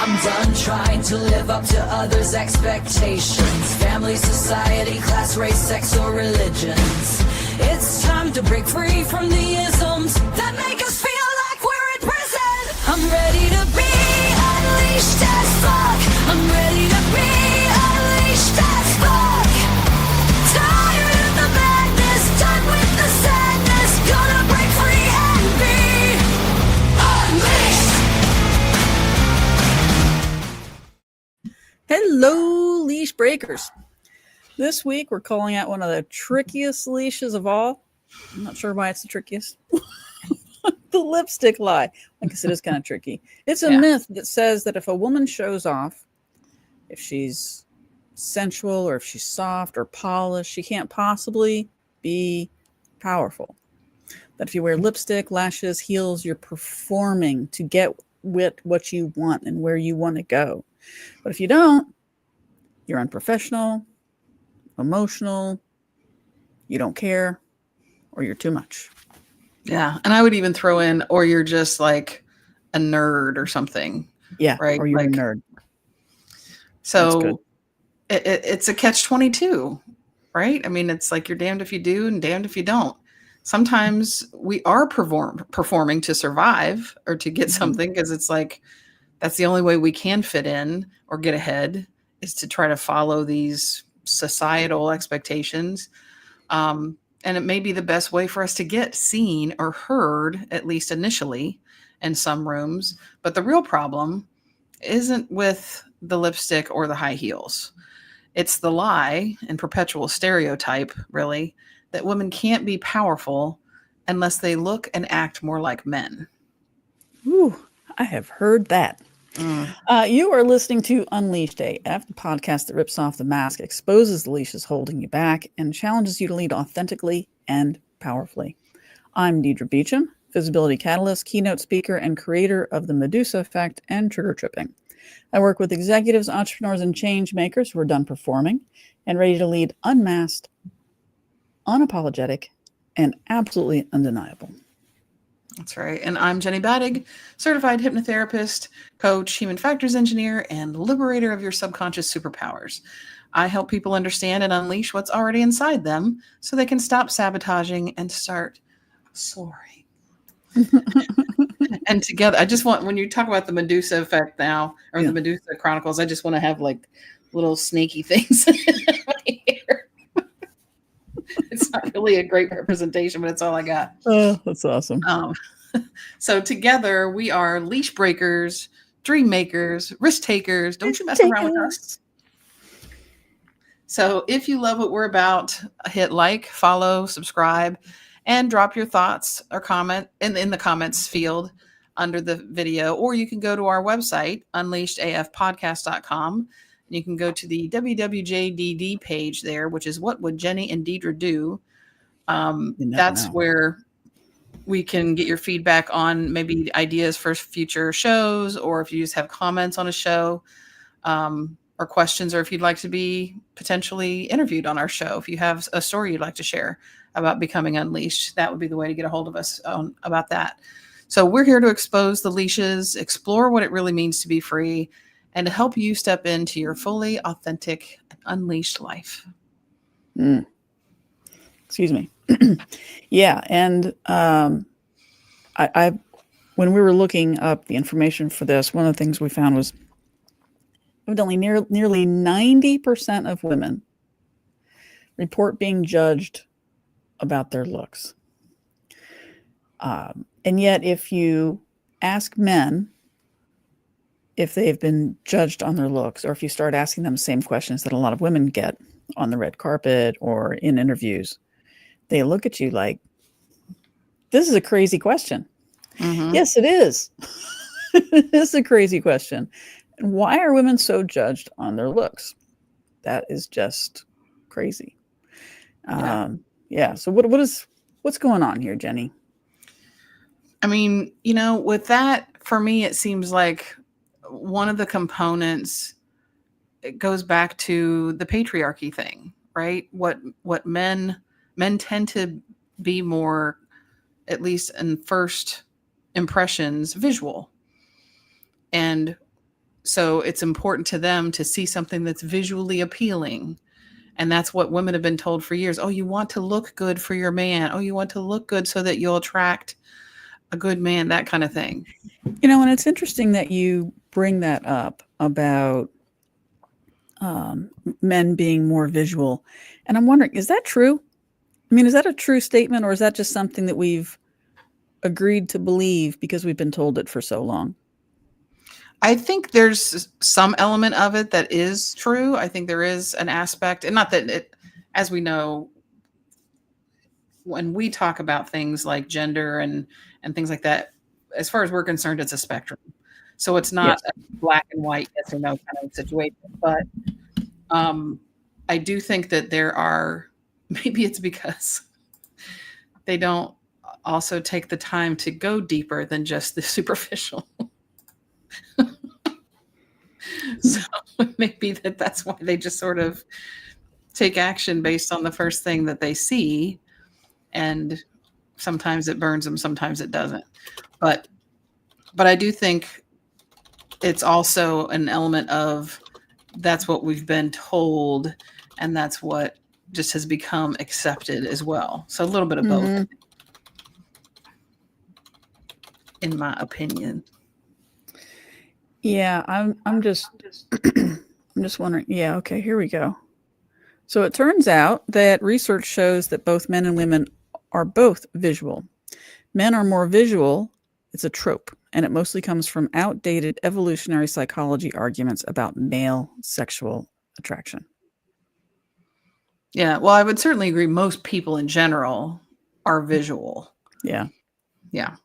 I'm done trying to live up to others' expectations. Family, society, class, race, sex, or religions. It's time to break free from the isms that make us feel like we're in prison. I'm ready to be unleashed as fuck. I'm ready to be unleashed as fuck. Tired of the madness, done with the sadness. Gonna break free and be unleashed. Hello, leash breakers. This week, we're calling out one of the trickiest leashes of all. I'm not sure why it's the trickiest. The lipstick lie. I guess it is kind of tricky. It's a myth that says that if a woman shows off, if she's sensual or if she's soft or polished, she can't possibly be powerful. That if you wear lipstick, lashes, heels, you're performing to get what you want and where you want to go. But if you don't, you're unprofessional, emotional, you don't care, or you're too much. Yeah. And I would even throw in, or you're just like a nerd or something. Yeah. Right. Or you're like, a nerd. So it's a catch-22, right? I mean, it's like you're damned if you do and damned if you don't. Sometimes we are performing to survive or to get something, because it's like that's the only way we can fit in or get ahead, is to try to follow these societal expectations. And it may be the best way for us to get seen or heard, at least initially, in some rooms. But the real problem isn't with the lipstick or the high heels. It's the lie and perpetual stereotype, really, that women can't be powerful unless they look and act more like men. Ooh, I have heard that. You are listening to Unleashed AF, the podcast that rips off the mask, exposes the leashes holding you back, and challenges you to lead authentically and powerfully. I'm Deidre Beecham, visibility catalyst, keynote speaker, and creator of the Medusa Effect and Trigger Tripping. I work with executives, entrepreneurs, and change makers who are done performing and ready to lead unmasked, unapologetic, and absolutely undeniable. That's right. And I'm Jenny Badig, certified hypnotherapist, coach, human factors engineer, and liberator of your subconscious superpowers. I help people understand and unleash what's already inside them so they can stop sabotaging and start soaring. And together, I just want, when you talk about the Medusa effect now, or the Medusa Chronicles, I just want to have like little snaky things in my hair. It's not really a great representation, but it's all I got. Oh, that's awesome. So together we are leash breakers, dream makers, risk takers. Don't you mess around with us. So if you love what we're about, hit like, follow, subscribe, and drop your thoughts or comment in the comments field under the video. Or you can go to our website, unleashedafpodcast.com. And you can go to the WWJDD page there, which is What Would Jenny and Deidre Do? That's where we can get your feedback on maybe ideas for future shows, or if you just have comments on a show, or questions, or if you'd like to be potentially interviewed on our show. If you have a story you'd like to share about becoming unleashed, that would be the way to get a hold of us about that. So we're here to expose the leashes, explore what it really means to be free, and to help you step into your fully authentic and unleashed life. Excuse me. Yeah. And I when we were looking up the information for this, one of the things we found was evidently nearly 90% of women report being judged about their looks. And yet, if you ask men if they've been judged on their looks, or if you start asking them the same questions that a lot of women get on the red carpet or in interviews, they look at you like, this is a crazy question. Yes, it is. It's a crazy question. And why are women so judged on their looks? That is just crazy. So what's going on here, Jenny? I mean, with that, for me, it seems like one of the components, it goes back to the patriarchy thing, right? What men tend to be more, at least in first impressions, visual. And So it's important to them to see something that's visually appealing. And that's what women have been told for years. Oh, you want to look good for your man. Oh, you want to look good so that you'll attract a good man, that kind of thing. And it's interesting that you bring that up about men being more visual. And I'm wondering, is that true? I mean, is that a true statement, or is that just something that we've agreed to believe because we've been told it for so long? I think there's some element of it that is true. I think there is an aspect, and not that it, as we know, when we talk about things like gender and things like that, as far as we're concerned, it's a spectrum. So it's not Yes. a black and white, yes or no kind of situation. But I do think that there are, maybe it's because they don't also take the time to go deeper than just the superficial. So maybe that's why they just sort of take action based on the first thing that they see. And sometimes it burns them, sometimes it doesn't. But I do think it's also an element of that's what we've been told, and that's what just has become accepted as well. So a little bit of both, in my opinion. Yeah, I'm just I'm just wondering. Yeah, okay, here we go. So it turns out that research shows that both men and women are both visual. Men are more visual. It's a trope, and it mostly comes from outdated evolutionary psychology arguments about male sexual attraction. Yeah, well, I would certainly agree. Most people in general are visual. Yeah, Yeah,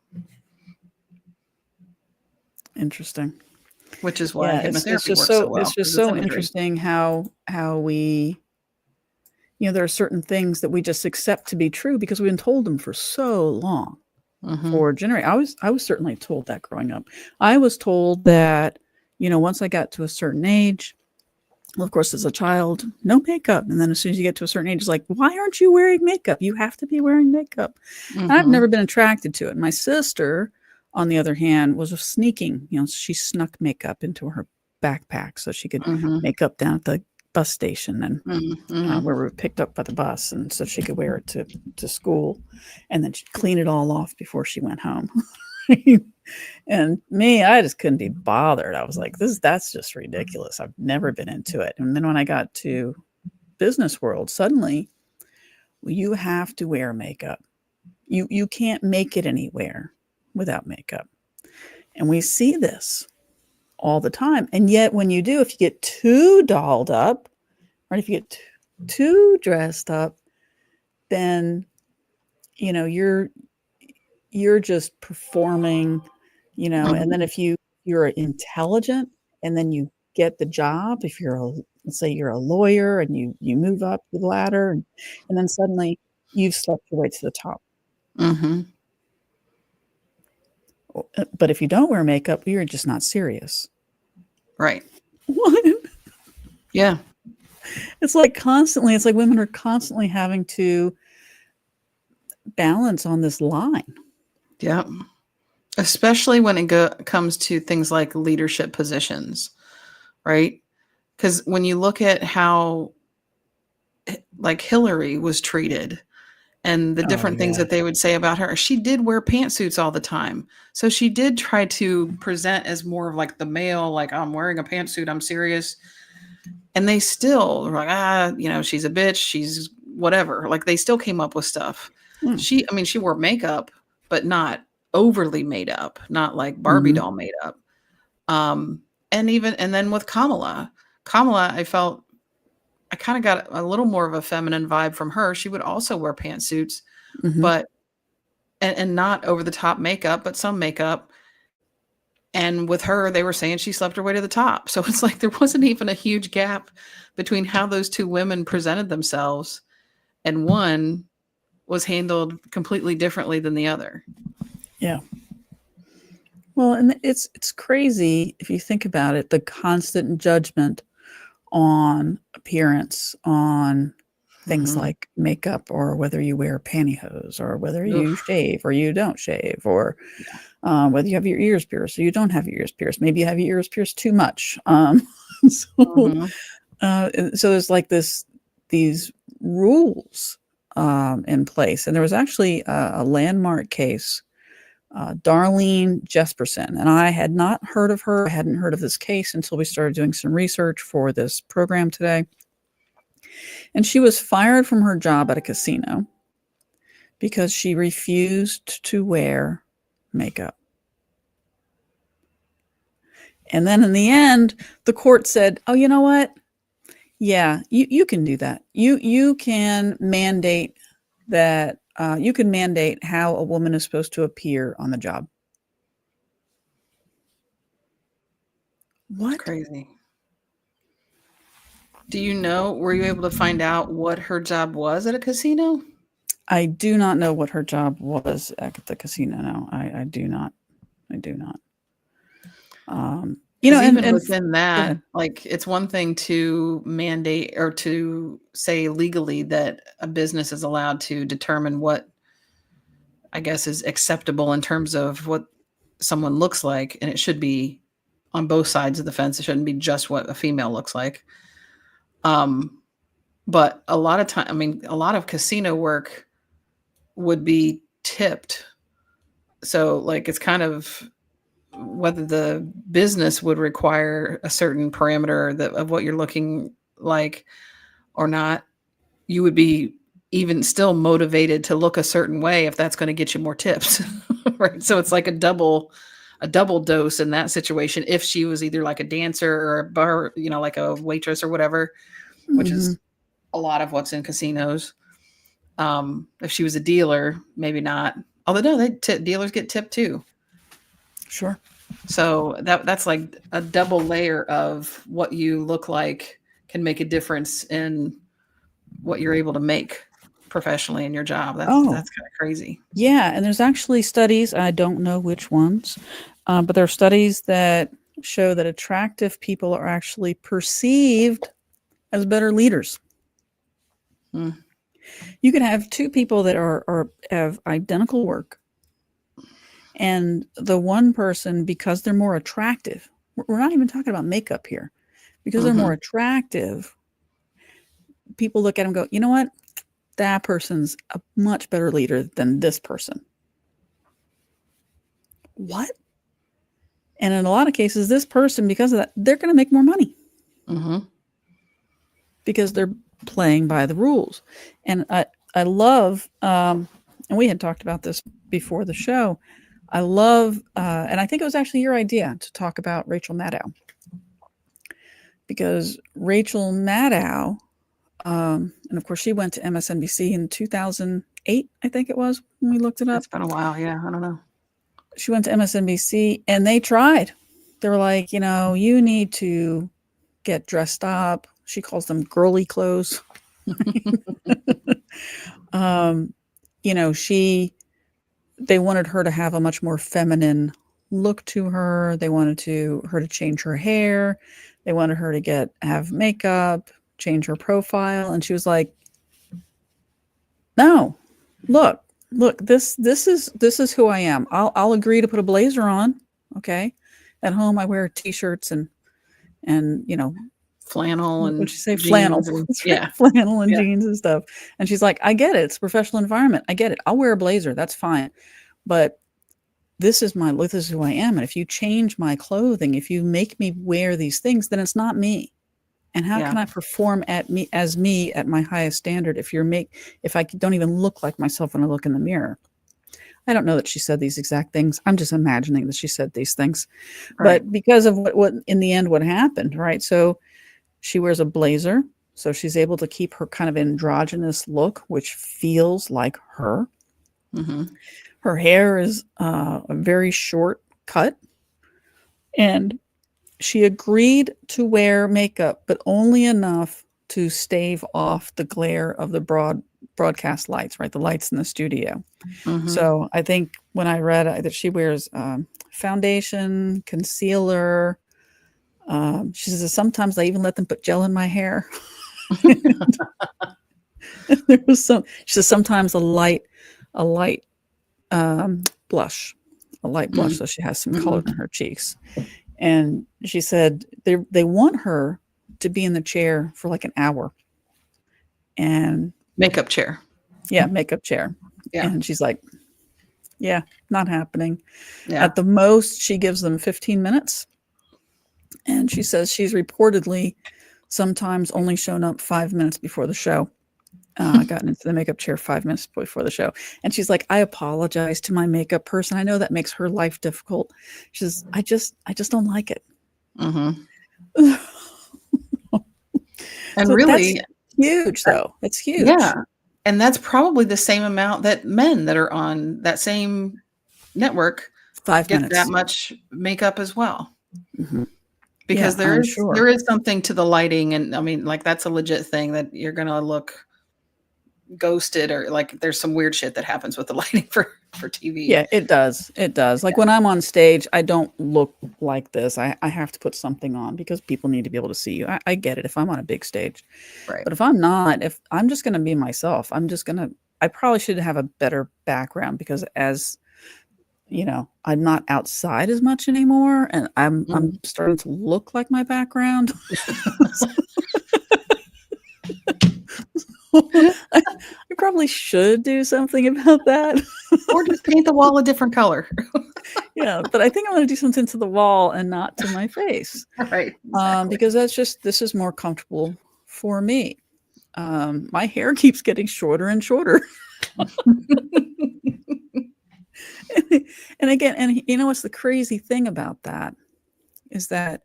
interesting. which is why Yeah, hypnotherapy works so well. it's just 'Cause it's so imagery. interesting how we, there are certain things that we just accept to be true because we've been told them for so long. Mhm. For generations. I was certainly told that growing up. I was told that, once I got to a certain age, well, of course, as a child, no makeup. And then as soon as you get to a certain age, it's like, why aren't you wearing makeup? You have to be wearing makeup. And I've Mhm. never been attracted to it. My sister, on the other hand, was sneaking. She snuck makeup into her backpack so she could Mhm. make up down at the bus station and Mhm. where we were picked up by the bus, and so she could wear it to school, and then she'd clean it all off before she went home. And me, I just couldn't be bothered. I was like, that's just ridiculous. I've never been into it. And then when I got to business world, suddenly you have to wear makeup. You can't make it anywhere without makeup. And we see this all the time. And yet when you do, if you get too dolled up, or if you get too dressed up, then you're just performing, and then if you're intelligent and then you get the job, if let's say you're a lawyer and you move up the ladder, and then suddenly you've slept your way to the top. Mhm. But if you don't wear makeup, you're just not serious. Right. What? Yeah. It's like women are constantly having to balance on this line. Yeah. Especially when it comes to things like leadership positions, right? Because when you look at how, like, Hillary was treated and the Oh, different things yeah. that they would say about her, she did wear pantsuits all the time. So she did try to present as more of like the male, like, I'm wearing a pantsuit, I'm serious. And they still were like, she's a bitch, she's whatever. Like, they still came up with stuff. She wore makeup, but not overly made up, not like Barbie doll made up. And then with Kamala, I felt I kind of got a little more of a feminine vibe from her. She would also wear pantsuits, but and not over the top makeup, but some makeup. And with her, they were saying she slept her way to the top. So it's like there wasn't even a huge gap between how those two women presented themselves, and one was handled completely differently than the other. Yeah. Well, and it's crazy if you think about it, the constant judgment on appearance, on things Mhm. like makeup, or whether you wear pantyhose, or whether you Oof. shave or you don't shave, or Yeah. whether you have your ears pierced or you don't have your ears pierced. Maybe you have your ears pierced too much. So, Mhm. so there's like these rules in place. And there was actually a landmark case, Darlene Jesperson, and I had not heard of her. I hadn't heard of this case until we started doing some research for this program today. And she was fired from her job at a casino because she refused to wear makeup. And then in the end, the court said, "Oh, you know what? Yeah, you can do that. You can mandate that. You can mandate how a woman is supposed to appear on the job." It's What? crazy. Do you know, were you able to find out what her job was at a casino? I do not know what her job was at the casino. No, I do not. I do not. Because even And within go that, ahead. like, it's one thing to mandate or to say legally that a business is allowed to determine what, I guess, is acceptable in terms of what someone looks like, and it should be on both sides of the fence. It shouldn't be just what a female looks like. Um, but a lot of time, I mean, a lot of casino work would be tipped. So, like, it's kind of whether the business would require a certain parameter of what you're looking like or not, you would be even still motivated to look a certain way if that's going to get you more tips. Right. So it's like a double dose in that situation. If she was either like a dancer or a bar, like a waitress or whatever, which Hmm. is a lot of what's in casinos. If she was a dealer, maybe not. Although no, dealers get tipped too. Sure. So that's like a double layer of what you look like can make a difference in what you're able to make professionally in your job. Oh, That's kind of crazy. yeah. And there's actually studies, I don't know which ones, but there are studies that show that attractive people are actually perceived as better leaders. Mm, You can have two people that have identical work, and the one person, because they're more attractive, we're not even talking about makeup here, because they're more mhm. attractive, people look at them and go, you know what? That person's a much better leader than this person. What? And in a lot of cases, this person, because of that, they're going to make more money Mhm. because they're playing by the rules. And I love, and we had talked about this before the show. I love, and I think it was actually your idea to talk about Rachel Maddow, because Rachel Maddow, and of course, she went to MSNBC in 2008, I think it was when we looked it up. It's been a while. Yeah. I don't know. She went to MSNBC and they tried. They were like, you need to get dressed up. She calls them girly clothes. um, they wanted her to have a much more feminine look to her. They wanted her to change her hair. They wanted her to have makeup, change her profile. And she was like, no, look, this is who I am. I'll agree to put a blazer on. Okay. At home, I wear t-shirts and Flannel what'd and she say? Flannel. jeans and That's right. yeah. Flannel and Yeah. jeans and stuff. And she's like, I get it. It's a professional environment. I get it. I'll wear a blazer. That's fine. But this is who I am. And if you change my clothing, if you make me wear these things, then it's not me. And how Yeah. can I perform at my highest standard if I don't even look like myself when I look in the mirror? I don't know that she said these exact things. I'm just imagining that she said these things. Right. But because of what in the end what happened, right? So she wears a blazer, so she's able to keep her kind of androgynous look, which feels like her. Mhm. Her hair is a very short cut, and she agreed to wear makeup, but only enough to stave off the glare of the broadcast lights, right? The lights in the studio. Mhm. So I think when I read that she wears foundation, concealer. She says sometimes I even let them put gel in my hair. There was she says sometimes a light blush, so she has some color in her cheeks. And she said they want her to be in the chair for like an hour. And Makeup chair. yeah, makeup chair. Yeah. And she's like, yeah, not happening. Yeah. At the most, she gives them 15 minutes. And she says she's reportedly sometimes only shown up 5 minutes before the show. Gotten into the makeup chair 5 minutes before the show. And she's like, I apologize to my makeup person. I know that makes her life difficult. She says, I just don't like it. Mm-hmm. And So really that's huge, though. It's huge. Yeah. And that's probably the same amount that men that are on that same network 5 get minutes. that much makeup as well. Mm-hmm. Because Yeah, there is something to the lighting, and I mean, like, that's a legit thing that you're gonna look ghosted, or like there's some weird shit that happens with the lighting for TV. Yeah, it does. It does. Like when I'm on stage, I don't look like this. I have to put something on because people need to be able to see you. I get it if I'm on a big stage. Right. But if I'm not, if I'm just going to be myself, I probably should have a better background because as you know, I'm not outside as much anymore and I'm starting to look like my background. I probably should do something about that. Or just paint the wall a different color. Yeah, but I think I'm going to do something to the wall and not to my face. Right. Exactly. Because this is more comfortable for me. My hair keeps getting shorter and shorter. And again, and you know what's the crazy thing about that is that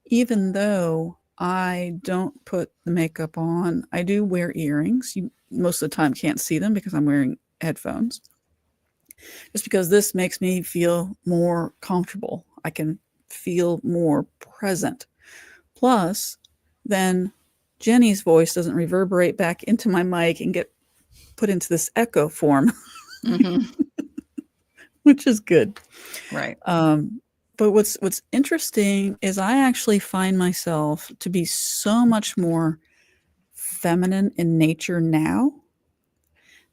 even though I don't put the makeup on, I do wear earrings. You most of the time can't see them because I'm wearing headphones. Just because this makes me feel more comfortable. I can feel more present. Plus, then Jenny's voice doesn't reverberate back into my mic and get put into this echo form, which is good. Right. But what's interesting is I actually find myself to be so much more feminine in nature now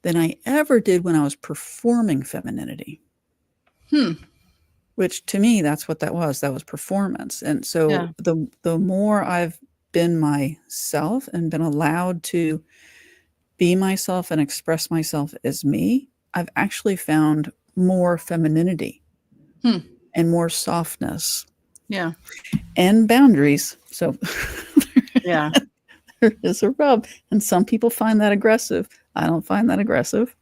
than I ever did when I was performing femininity. Which to me, that's what that was. That was performance. And so the more I've been myself and been allowed to be myself and express myself as me, I've actually found more femininity and more softness. Yeah. And boundaries. So yeah, there is a rub. And some people find that aggressive. I don't find that aggressive.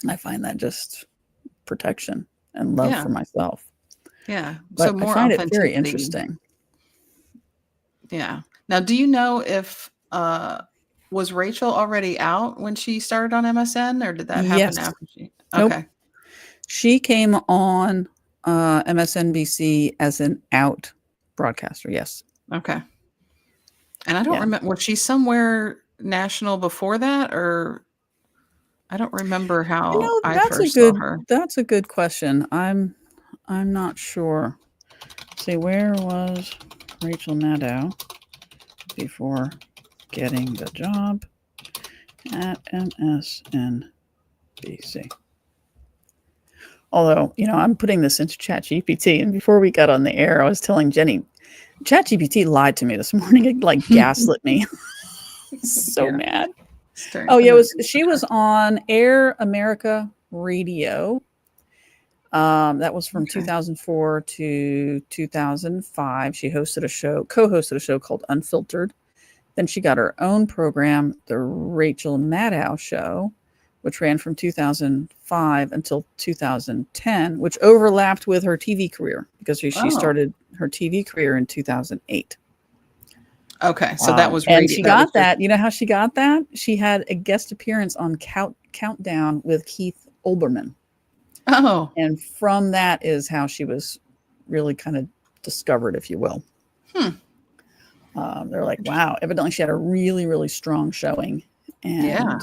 I find that just protection and love for myself. Yeah. But so more I find it very authenticity. interesting. Yeah. Now, do you know if was Rachel already out when she started on MSN, or did that happen after she? Okay. Nope. She came on MSNBC as an out broadcaster. Yes. Okay. And I don't remember, was she somewhere national before that, or I don't remember how I first saw her. That's a good question. I'm not sure. Let's see, where was Rachel Maddow before getting the job at MSNBC? Although, you know, I'm putting this into ChatGPT, and before we got on the air, I was telling Jenny, ChatGPT lied to me this morning. It like gaslit me. So mad. Oh yeah, she was on Air America Radio. That was from 2004 to 2005. She co-hosted a show called Unfiltered. Then she got her own program, the Rachel Maddow Show, which ran from 2005 until 2010, which overlapped with her TV career because she started her TV career in 2008. Okay, so that was radio. And she got that. You know how she got that? She had a guest appearance on Countdown with Keith Olbermann. Oh. And from that is how she was really kind of discovered, if you will. They're like, wow, evidently she had a really, really strong showing. And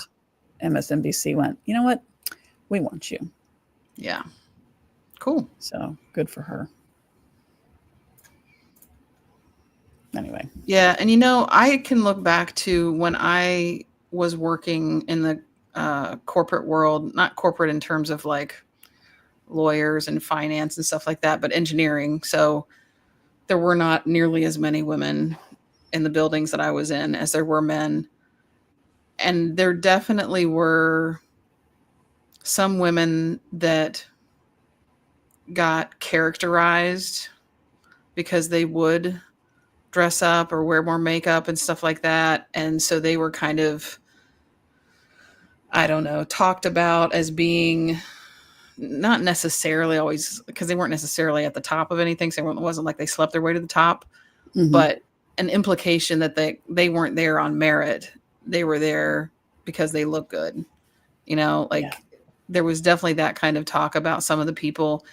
MSNBC went, you know what? We want you. Yeah. Cool. So good for her. Anyway. Yeah. And, you know, I can look back to when I was working in the corporate world, not corporate in terms of like lawyers and finance and stuff like that, but engineering. So there were not nearly as many women in the buildings that I was in as there were men. And there definitely were some women that got characterized because they would dress up or wear more makeup and stuff like that. And so they were kind of, I don't know, talked about as being not necessarily always, because they weren't necessarily at the top of anything. So it wasn't like they slept their way to the top, but an implication that they weren't there on merit. They were there because they look good. You know, like there was definitely that kind of talk about some of the people.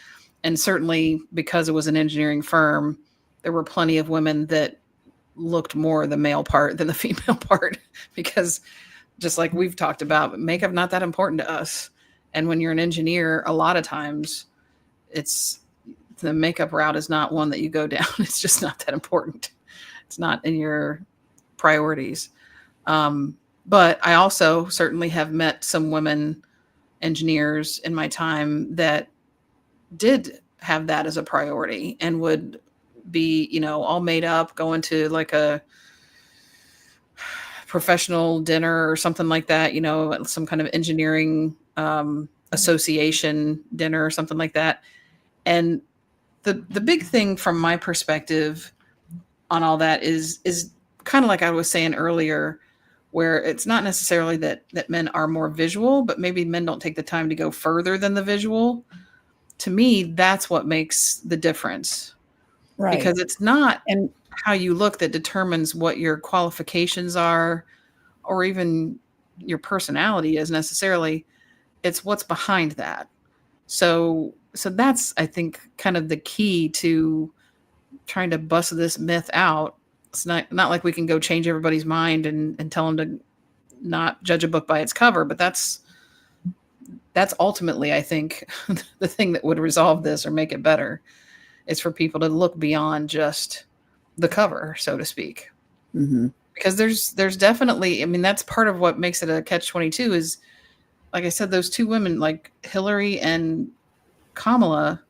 And certainly because it was an engineering firm, there were plenty of women that looked more the male part than the female part, because just like we've talked about, makeup not that important to us. And when you're an engineer, a lot of times it's the makeup route is not one that you go down. It's just not that important. It's not in your priorities. But I also certainly have met some women engineers in my time that did have that as a priority and would be, you know, all made up, going to like a professional dinner or something like that, you know, some kind of engineering association dinner or something like that. And the big thing from my perspective on all that is kind of like I was saying earlier, where it's not necessarily that men are more visual, but maybe men don't take the time to go further than the visual. To me, that's what makes the difference. Right. Because it's not how you look that determines what your qualifications are or even your personality is necessarily. It's what's behind that. So that's, I think, kind of the key to trying to bust this myth out. It's not like we can go change everybody's mind and tell them to not judge a book by its cover, but that's ultimately, I think, the thing that would resolve this or make it better is for people to look beyond just the cover, so to speak. Mm-hmm. Because there's definitely, I mean, that's part of what makes it a catch-22 is, like I said, those two women, like Hillary and Kamala,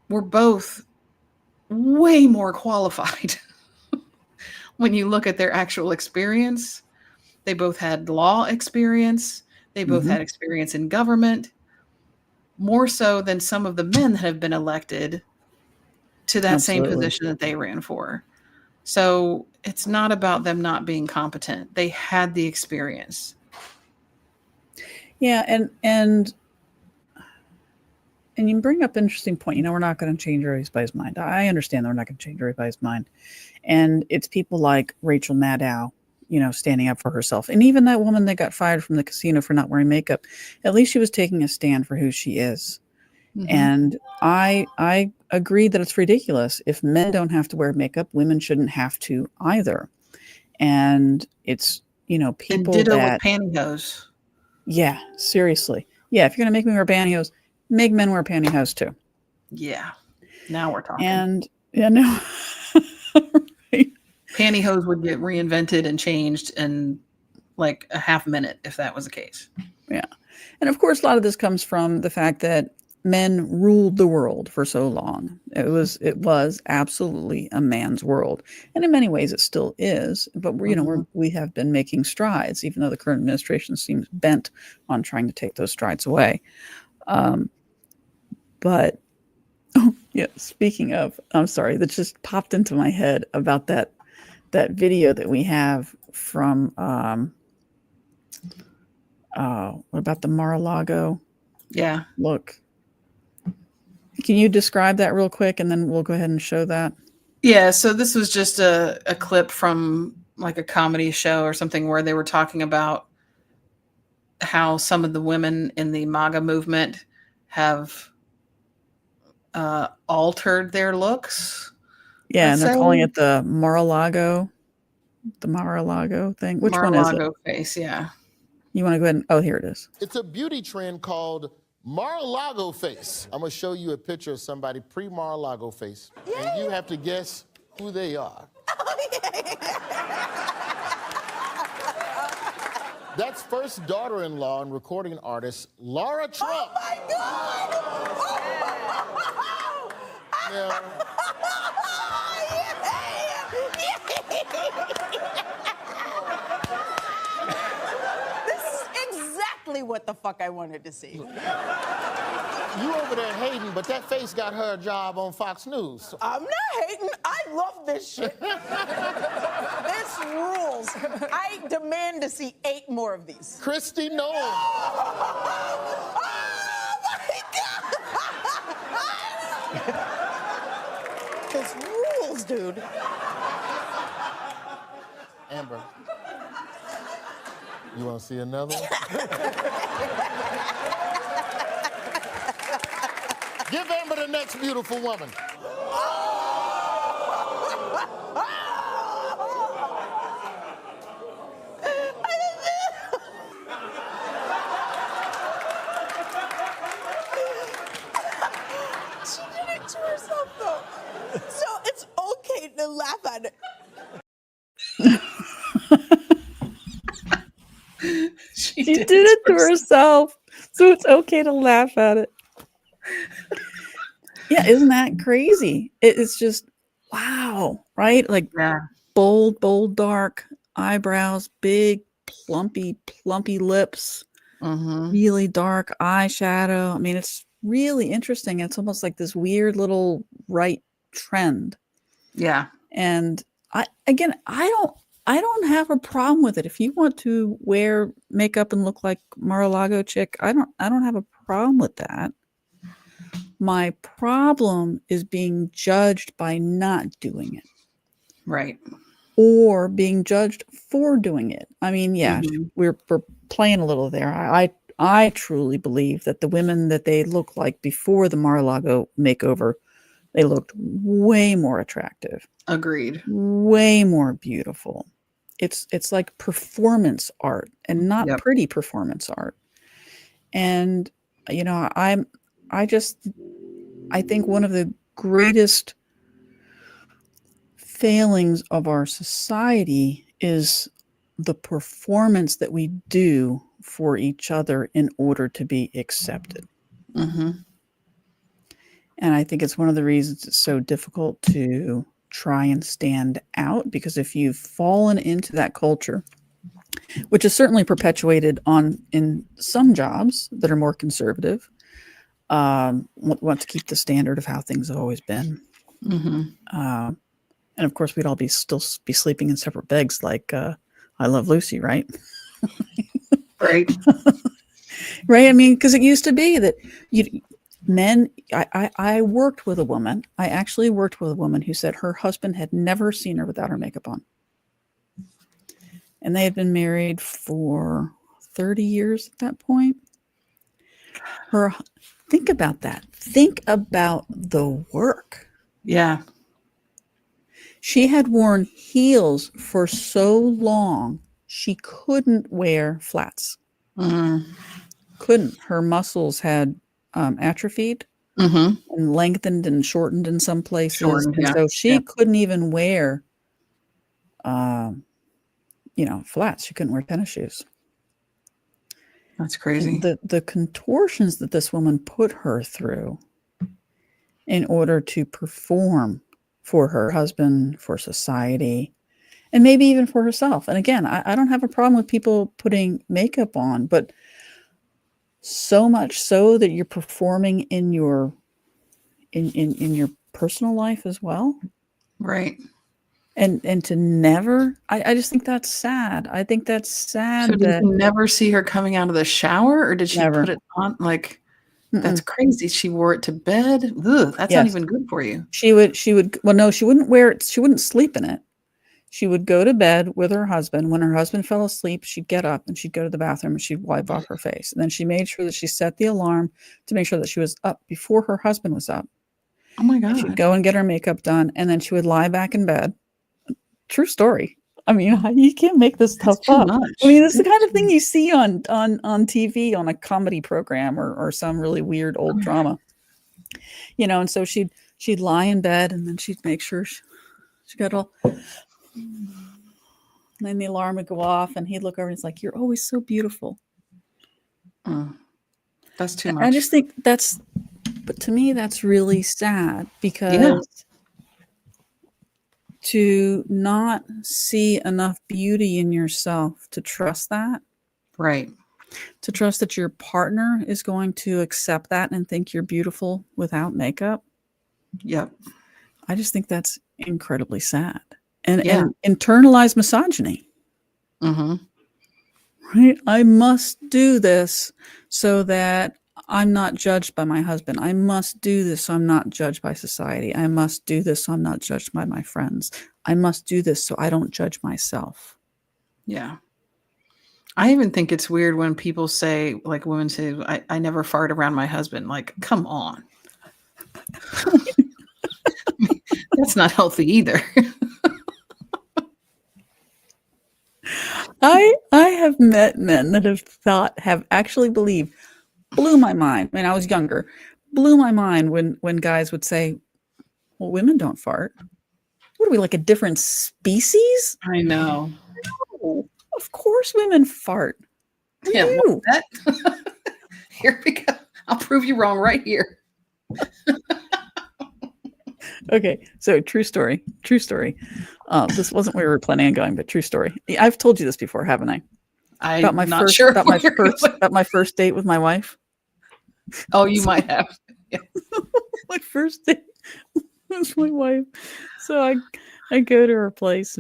were both way more qualified when you look at their actual experience. They both had law experience. They both had experience in government, more so than some of the men that have been elected to that same position that they ran for. So it's not about them not being competent. They had the experience. Yeah, and you bring up an interesting point. You know, we're not going to change everybody's mind. I understand that we're not going to change everybody's mind. And it's people like Rachel Maddow, you know, standing up for herself. And even that woman that got fired from the casino for not wearing makeup, at least she was taking a stand for who she is. And I agree that it's ridiculous. If men don't have to wear makeup, women shouldn't have to either. And it's, you know, people and ditto that with pantyhose. Yeah, seriously. Yeah, if you're going to make me wear pantyhose, make men wear pantyhose too. Yeah. Now we're talking. And yeah, no. Right. Pantyhose would get reinvented and changed in like a half minute if that was the case. Yeah. And of course, a lot of this comes from the fact that men ruled the world for so long. It was absolutely a man's world. And in many ways it still is, but we have been making strides, even though the current administration seems bent on trying to take those strides away. But yeah, speaking of, I'm sorry, that just popped into my head about that video that we have from what about the Mar-a-Lago? Yeah. Look. Can you describe that real quick, and then we'll go ahead and show that? Yeah, so this was just a clip from like a comedy show or something where they were talking about how some of the women in the MAGA movement have altered their looks. Yeah, and they're calling it the Mar-a-Lago thing. Which one is it? Mar-a-Lago face, yeah. You want to go ahead and, oh, here it is. It's a beauty trend called Mar-a-Lago face. I'm gonna show you a picture of somebody pre-Mar-a-Lago face. Yay. And you have to guess who they are. That's first daughter-in-law and recording artist Laura Trump. Oh my God! Yeah. This is exactly what the fuck I wanted to see. You over there hating, but that face got her a job on Fox News. I'm not hating. I love this shit. This rules. I demand to see 8 more of these. Christy Nolan. Oh my God! This rules, dude. Amber, you want to see another one? Give Amber the next beautiful woman. She did it to herself, though. So it's okay to laugh at it. She did it to herself, so it's okay to laugh at it. Yeah, isn't that crazy? It's just, wow, right? Like Yeah. bold, dark eyebrows, big, plumpy lips, really dark eyeshadow. I mean, it's really interesting. It's almost like this weird little right trend. Yeah. And I don't have a problem with it. If you want to wear makeup and look like Mar-a-Lago chick, I don't have a problem with that. My problem is being judged by not doing it. Right. Or being judged for doing it. I mean, yeah, we're playing a little there. I truly believe that the women that they look like before the Mar-a-Lago makeover, they looked way more attractive. Agreed. Way more beautiful. It's like performance art and not pretty performance art. And you know, I think one of the greatest failings of our society is the performance that we do for each other in order to be accepted. And I think it's one of the reasons it's so difficult to try and stand out, because if you've fallen into that culture, which is certainly perpetuated in some jobs that are more conservative, want to keep the standard of how things have always been. And of course, we'd all still be sleeping in separate beds like I Love Lucy, right? Right. Right. I mean, because it used to be that I worked with a woman. I actually worked with a woman who said her husband had never seen her without her makeup on. And they had been married for 30 years at that point. Think about that. Think about the work. Yeah. She had worn heels for so long, she couldn't wear flats. Couldn't. Her muscles had atrophied and lengthened and shortened in some places. So she couldn't even wear, flats. She couldn't wear tennis shoes. That's crazy. The contortions that this woman put her through in order to perform for her husband, for society, and maybe even for herself. And again, I don't have a problem with people putting makeup on, but so much so that you're performing in your personal life as well. Right. And to never, I just think that's sad. I think that's sad. So did you never see her coming out of the shower, or did she put it on? Like, that's crazy. She wore it to bed. Ugh, that's not even good for you. She would, well, no, she wouldn't wear it. She wouldn't sleep in it. She would go to bed with her husband. When her husband fell asleep, she'd get up and she'd go to the bathroom and she'd wipe off her face. And then she made sure that she set the alarm to make sure that she was up before her husband was up. Oh my God. She'd go and get her makeup done, and then she would lie back in bed. True story. I mean, you can't make this stuff up. I mean, it's the kind of thing you see on TV, on a comedy program or some really weird old drama. And so she'd lie in bed, and then she'd make sure she got all, And then the alarm would go off, and he'd look over and he's like, "You're always so beautiful." That's too much. I just think but to me, that's really sad because Yeah. to not see enough beauty in yourself to trust that, Right. to trust that your partner is going to accept that and think you're beautiful without makeup. Yep. I just think that's incredibly sad and internalized misogyny. Mm-hmm. Right? I must do this so that I'm not judged by my husband. I must do this so I'm not judged by society. I must do this so I'm not judged by my friends. I must do this so I don't judge myself. Yeah. I even think it's weird when people say, like women say, I never fart around my husband. Like, come on. That's not healthy either. I have met men that have actually believed, blew my mind when I was younger, blew my mind when guys would say, well, women don't fart. What are we, like a different species? I know. No, of course women fart. We Yeah. do. Here we go. I'll prove you wrong right here. Okay, so true story. This wasn't where we were planning on going, but true story. I've told you this before, haven't I? I'm not sure about my first date with my wife. Oh, you might have. Yeah. My first date with my wife. So I go to her place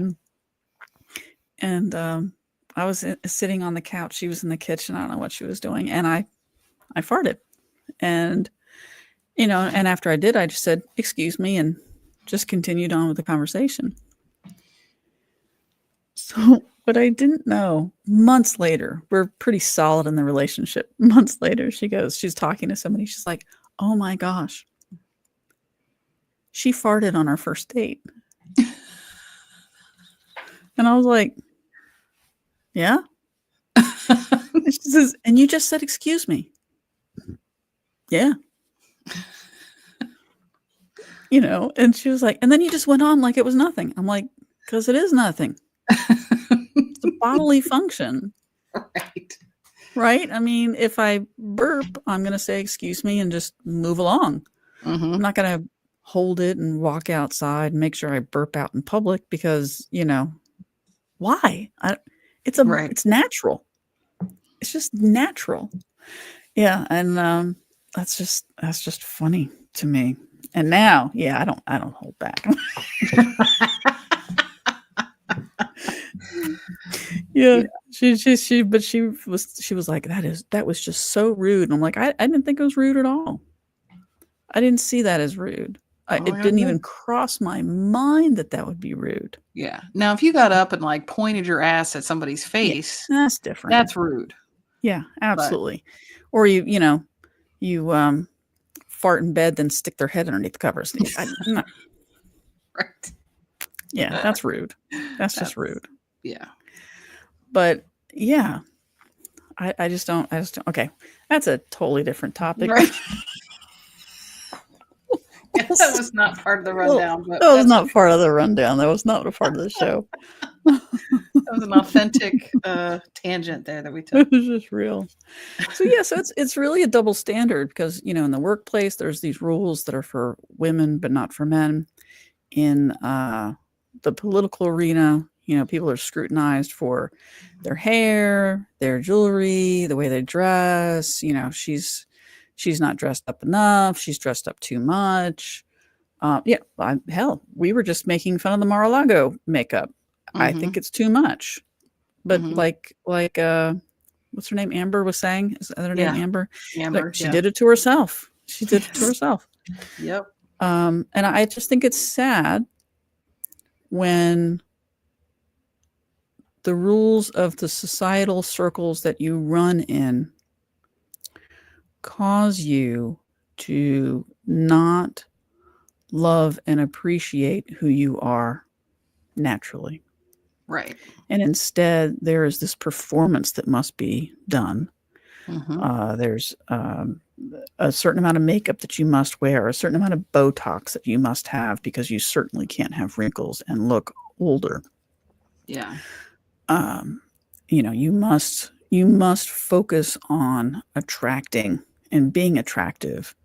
and I was sitting on the couch. She was in the kitchen. I don't know what she was doing, and I farted, and and after I did, I just said, "Excuse me," and just continued on with the conversation. So what I didn't know, months later, we're pretty solid in the relationship. Months later, she's talking to somebody. She's like, "Oh my gosh, she farted on our first date." And I was like, "Yeah?" And she says, "And you just said, 'Excuse me.'" Yeah. And she was like, "And then you just went on like it was nothing." I'm like, "Because it is nothing. It's a bodily function." Right. Right? I mean, if I burp, I'm going to say, "Excuse me," and just move along. Mm-hmm. I'm not going to hold it and walk outside and make sure I burp out in public because, why? It's natural. It's just natural. Yeah. And that's just funny to me. And now, I don't hold back. Yeah. She was like, that was just so rude. And I'm like, I didn't think it was rude at all. I didn't see that as rude. It didn't even cross my mind that would be rude. Yeah. Now, if you got up and like pointed your ass at somebody's face, that's different. That's rude. Yeah, absolutely. Or you fart in bed, then stick their head underneath the covers. Right. Yeah, that's rude. That's just rude. Yeah. But yeah, I just don't. Okay, that's a totally different topic. Right. That was not part of the rundown. But that was not part of the rundown. That was not a part of the show. That was an authentic tangent there that we took. It was just real. So it's really a double standard because in the workplace there's these rules that are for women but not for men. In the political arena, people are scrutinized for their hair, their jewelry, the way they dress. She's not dressed up enough. She's dressed up too much. Hell, we were just making fun of the Mar-a-Lago makeup. Mm-hmm. I think it's too much. But like what's her name? Amber was saying. Is that her name? Amber. Amber. She did it to herself. She did it to herself. Yep. And I just think it's sad when the rules of the societal circles that you run in cause you to not love and appreciate who you are naturally. Right. And instead, there is this performance that must be done. Mm-hmm. There's a certain amount of makeup that you must wear, a certain amount of Botox that you must have because you certainly can't have wrinkles and look older. Yeah. you must focus on attracting and being attractive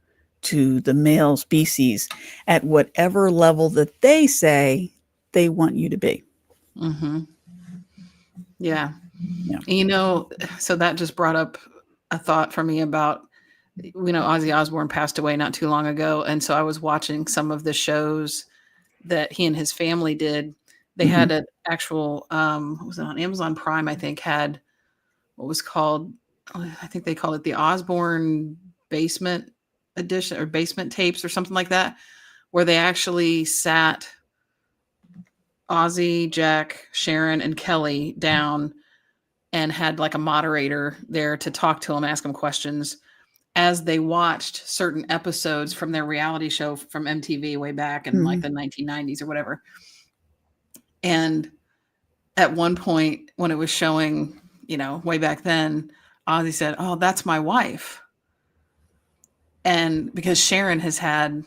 to the male species at whatever level that they say they want you to be. Mm-hmm. Yeah. Yeah. So that just brought up a thought for me about, Ozzy Osbourne passed away not too long ago. And so I was watching some of the shows that he and his family did. They had an actual, what was it on Amazon Prime, I think, had what was called, I think they called it the Osbourne Basement Edition or Basement Tapes or something like that, where they actually sat Ozzy, Jack, Sharon, and Kelly down and had like a moderator there to talk to them, ask them questions as they watched certain episodes from their reality show from MTV way back in like the 1990s or whatever. And at one point when it was showing, way back then, Ozzy said, "Oh, that's my wife." And because Sharon has had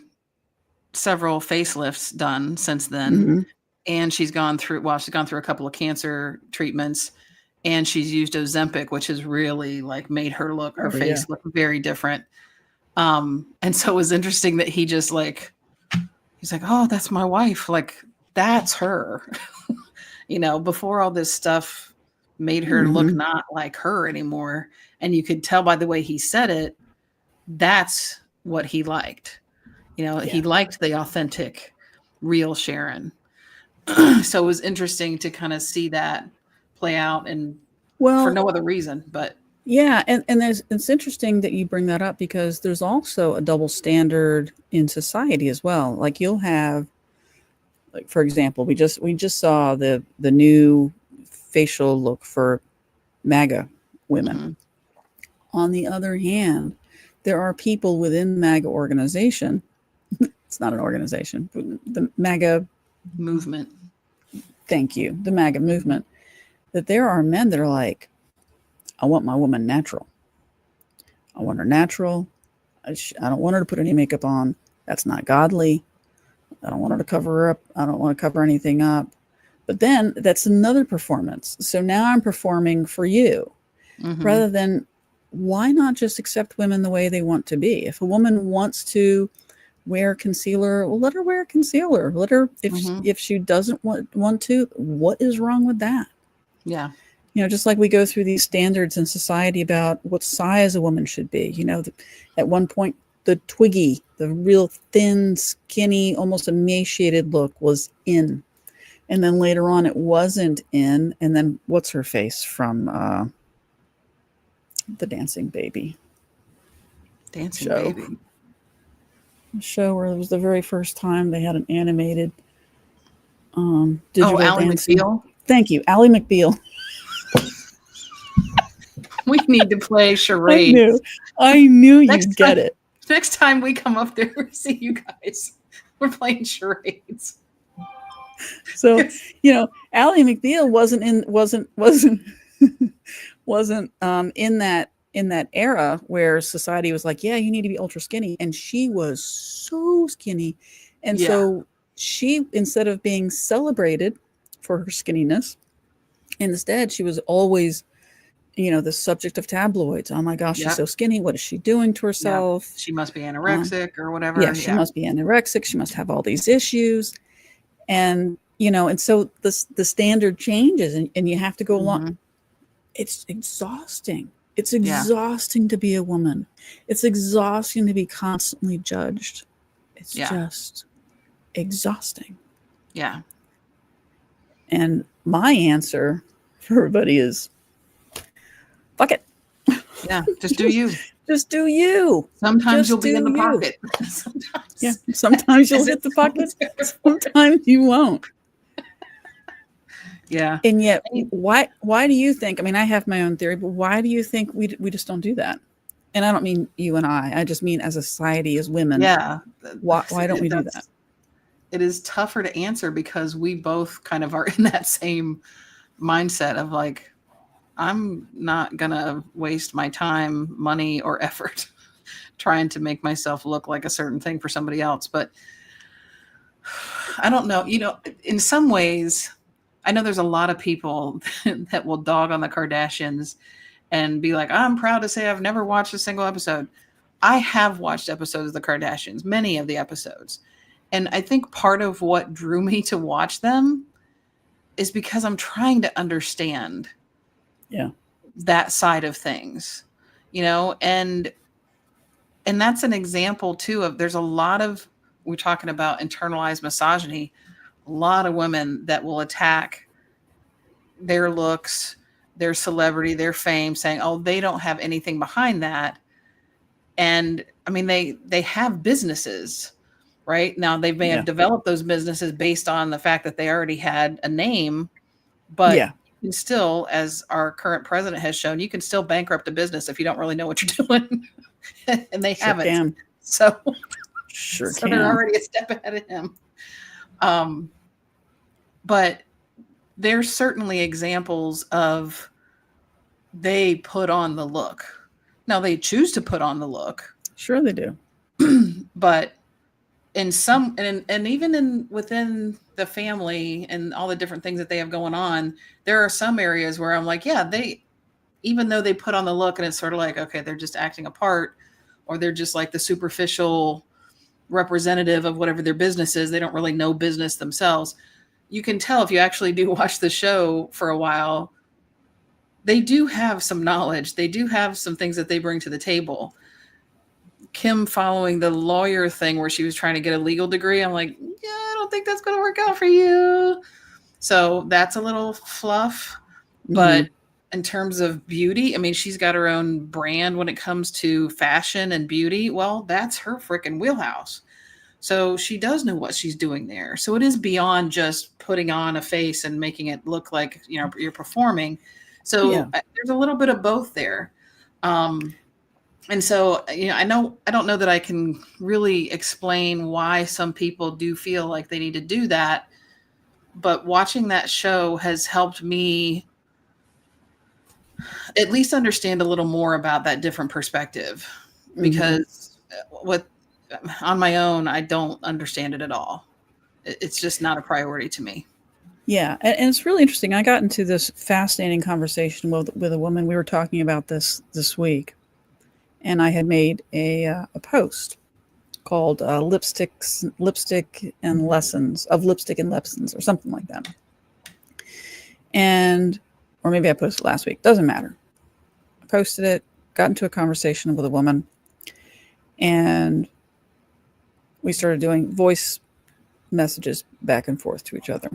several facelifts done since then, and she's gone through a couple of cancer treatments, and she's used Ozempic, which has really like made her face look very different. And so it was interesting that he's like, "Oh, that's my wife. Like, that's her." Before all this stuff made her look not like her anymore. And you could tell by the way he said it, that's what he liked. He liked the authentic, real Sharon. So it was interesting to kind of see that play out, and for no other reason, but yeah. And it's interesting that you bring that up, because there's also a double standard in society as well. Like you'll have, like, for example, we just saw the new facial look for MAGA women. On the other hand, there are people within the MAGA organization. It's not an organization, but the MAGA movement. Thank you. The MAGA movement. That there are men that are like, I want my woman natural. I want her natural. I don't want her to put any makeup on. That's not godly. I don't want her to cover her up. I don't want to cover anything up. But then that's another performance. So now I'm performing for you, rather than, why not just accept women the way they want to be? If a woman wants to wear concealer, well, let her wear concealer. Let her, if she doesn't want to, what is wrong with that? Yeah. Just like we go through these standards in society about what size a woman should be. At one point, the twiggy, the real thin, skinny, almost emaciated look was in. And then later on, it wasn't in. And then what's her face from the Dancing Baby show? A show where it was the very first time they had an animated digital Ally dancing. McBeal. Thank you, Ally McBeal. We need to play charades. I knew you'd get it. Next time we come up there to see you guys, we're playing charades. So, Ally McBeal wasn't in that era where society was like, yeah, you need to be ultra skinny, and she was so skinny, and so she, instead of being celebrated for her skinniness, instead she was always, the subject of tabloids. Oh my gosh, she's so skinny. What is she doing to herself? Yeah. She must be anorexic or whatever. Yeah, she must be anorexic. She must have all these issues. And, and so the standard changes, and you have to go along. It's exhausting. It's exhausting to be a woman. It's exhausting to be constantly judged. It's just exhausting. Yeah. And my answer for everybody is, fuck it. Yeah, just do you. Just do you. Sometimes you'll be in the pocket. Sometimes you'll hit the pocket. Sometimes you won't. Yeah. And yet, why do you think, I have my own theory, but why do you think we just don't do that? And I don't mean you and I just mean as a society, as women. Yeah. Why don't we do that? It is tougher to answer because we both kind of are in that same mindset of like, I'm not going to waste my time, money, or effort trying to make myself look like a certain thing for somebody else. But I don't know, in some ways, I know there's a lot of people that will dog on the Kardashians and be like, I'm proud to say I've never watched a single episode. I have watched episodes of the Kardashians, many of the episodes. And I think part of what drew me to watch them is because I'm trying to understand that side of things, and that's an example too of, there's a lot of, we're talking about internalized misogyny, a lot of women that will attack their looks, their celebrity, their fame, saying, oh, they don't have anything behind that. And I mean, they have businesses, right? Now they may have developed those businesses based on the fact that they already had a name, but you can still, as our current president has shown, you can still bankrupt a business if you don't really know what you're doing. And they haven't. Can. So So they're already a step ahead of him. But there's certainly examples of they put on the look. Now they choose to put on the look. Sure they do. But in some, and even within the family and all the different things that they have going on, there are some areas where I'm like, yeah, even though they put on the look and it's sort of like, okay, they're just acting a part, or they're just like the superficial representative of whatever their business is. They don't really know business themselves. You can tell if you actually do watch the show for a while, they do have some knowledge. They do have some things that they bring to the table. Kim following the lawyer thing where she was trying to get a legal degree, I'm like, yeah, I don't think that's going to work out for you. So that's a little fluff. But in terms of beauty, I mean, she's got her own brand when it comes to fashion and beauty. Well, that's her freaking wheelhouse. So she does know what she's doing there. So it is beyond just putting on a face and making it look like, you're performing. So there's a little bit of both there. And so, I don't know that I can really explain why some people do feel like they need to do that. But watching that show has helped me at least understand a little more about that different perspective, because on my own, I don't understand it at all. It's just not a priority to me. Yeah. And it's really interesting. I got into this fascinating conversation with a woman. We were talking about this week, and I had made a post called lipstick and lessons, or something like that. Or maybe I posted last week. Doesn't matter. I posted it, got into a conversation with a woman, and we started doing voice messages back and forth to each other.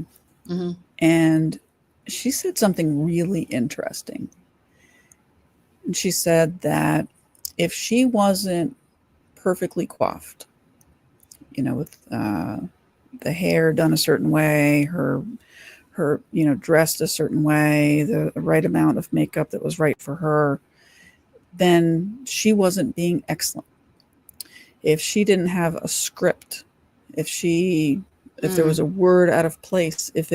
And she said something really interesting. And she said that if she wasn't perfectly coiffed, with the hair done a certain way, her dressed a certain way, the right amount of makeup that was right for her, then she wasn't being excellent. If she didn't have a script, if there was a word out of place, if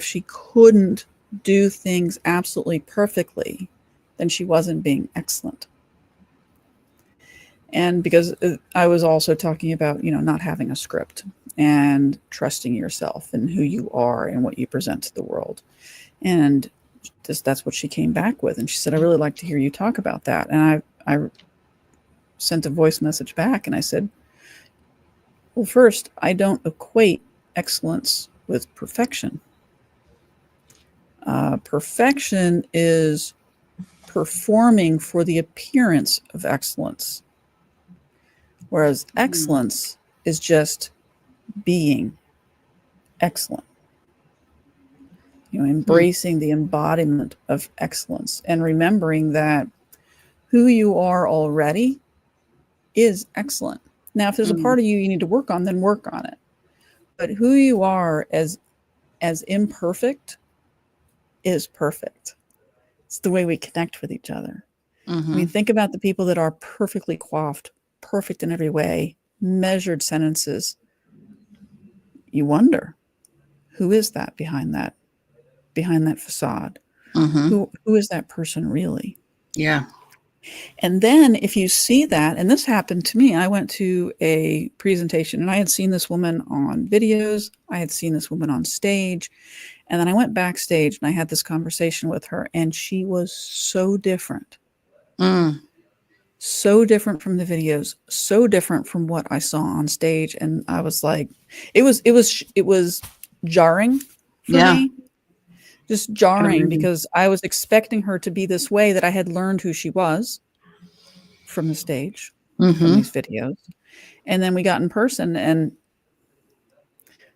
she couldn't do things absolutely perfectly, then she wasn't being excellent. And because I was also talking about, not having a script and trusting yourself and who you are and what you present to the world. And that's what she came back with. And she said, I really like to hear you talk about that. And I sent a voice message back and I said, well, first, I don't equate excellence with perfection. Perfection is performing for the appearance of excellence, whereas excellence is just being excellent. Embracing the embodiment of excellence and remembering that who you are already is excellent. Now, if there's a part of you need to work on, then work on it. But who you are as imperfect is perfect. It's the way we connect with each other. I mean, think about the people that are perfectly coiffed, perfect in every way, measured sentences. You wonder, who is that behind that facade? Who is that person really? Yeah. And then if you see that, and this happened to me, I went to a presentation and I had seen this woman on videos. I had seen this woman on stage. And then I went backstage and I had this conversation with her, and she was so different. So different from the videos, so different from what I saw on stage. And I was like, it was jarring for me. Just jarring, because I was expecting her to be this way that I had learned who she was from the stage, from these videos. And then we got in person, and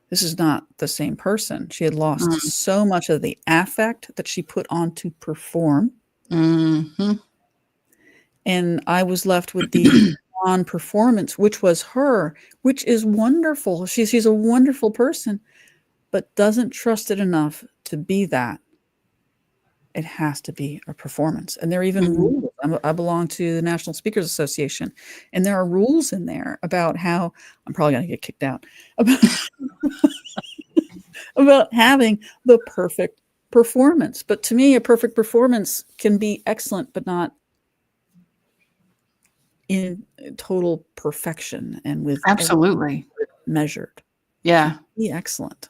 this is not the same person. She had lost so much of the affect that she put on to perform. And I was left with the non-performance, which was her, which is wonderful. She's a wonderful person, but doesn't trust it enough to be that. It has to be a performance. And there are even rules. I belong to the National Speakers Association, and there are rules in there about how, I'm probably going to get kicked out, about having the perfect performance. But to me, a perfect performance can be excellent, but not in total perfection and with Absolutely measured. Yeah. Be excellent.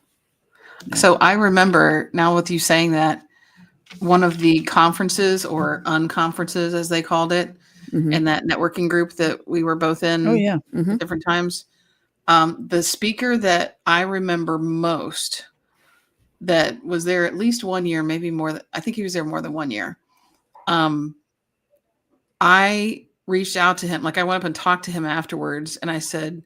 So I remember now with you saying that, one of the conferences or unconferences, as they called it, in that networking group that we were both in at different times, the speaker that I remember most that was there at least 1 year, maybe more. I think he was there more than 1 year. I reached out to him. Like, I went up and talked to him afterwards, and I said,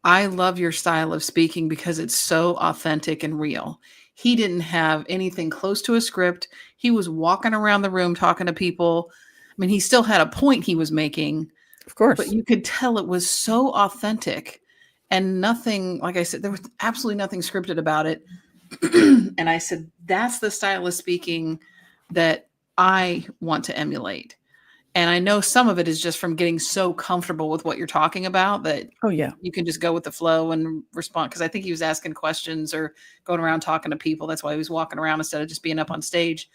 I love your style of speaking because it's so authentic and real. He didn't have anything close to a script. He was walking around the room talking to people. I mean, he still had a point he was making, of course, but you could tell it was so authentic and nothing, like I said, there was absolutely nothing scripted about it. And I said, that's the style of speaking that I want to emulate. And I know some of it is just from getting so comfortable with what you're talking about that you can just go with the flow and respond. Because I think he was asking questions or going around talking to people. That's why he was walking around instead of just being up on stage.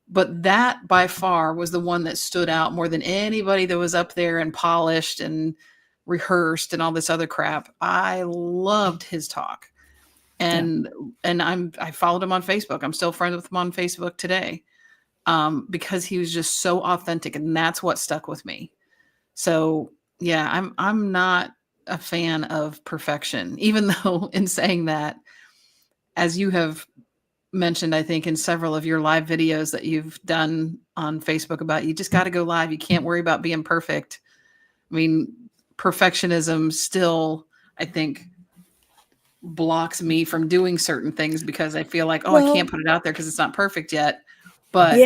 But that by far was the one that stood out more than anybody that was up there and polished and rehearsed and all this other crap. I loved his talk. And I followed him on Facebook. I'm still friends with him on Facebook today. Because he was just so authentic, and that's what stuck with me. So yeah, I'm not a fan of perfection, even though in saying that, as you have mentioned, I think in several of your live videos that you've done on Facebook about, you just got to go live. You can't worry about being perfect. I mean, perfectionism still, I think, blocks me from doing certain things because I feel like, I can't put it out there because it's not perfect yet. But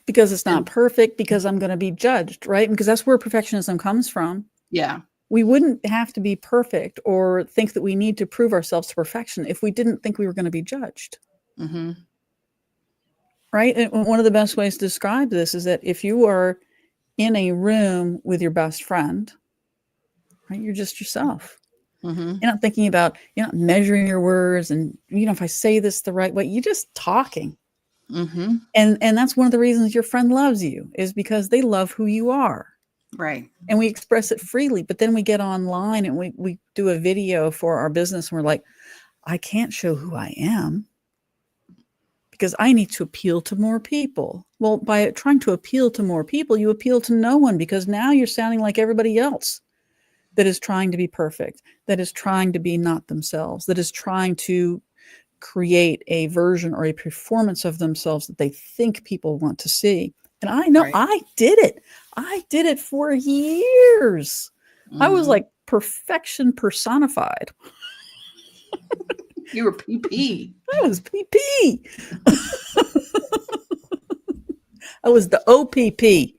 because it's not perfect, because I'm going to be judged, right? Because that's where perfectionism comes from. Yeah. We wouldn't have to be perfect or think that we need to prove ourselves to perfection if we didn't think we were going to be judged. Right? And one of the best ways to describe this is that if you are in a room with your best friend, right, you're just yourself. You're not thinking about, you're not measuring your words and, if I say this the right way, you're just talking. And that's one of the reasons your friend loves you, is because they love who you are. Right. And we express it freely, but then we get online and we do a video for our business and we're like, I can't show who I am because I need to appeal to more people. Well, by trying to appeal to more people, you appeal to no one, because now you're sounding like everybody else that is trying to be perfect, that is trying to be not themselves, that is trying to create a version or a performance of themselves that they think people want to see. And I know I did it. I did it for years. I was like perfection personified. You were PP. I was PP. I was the OPP.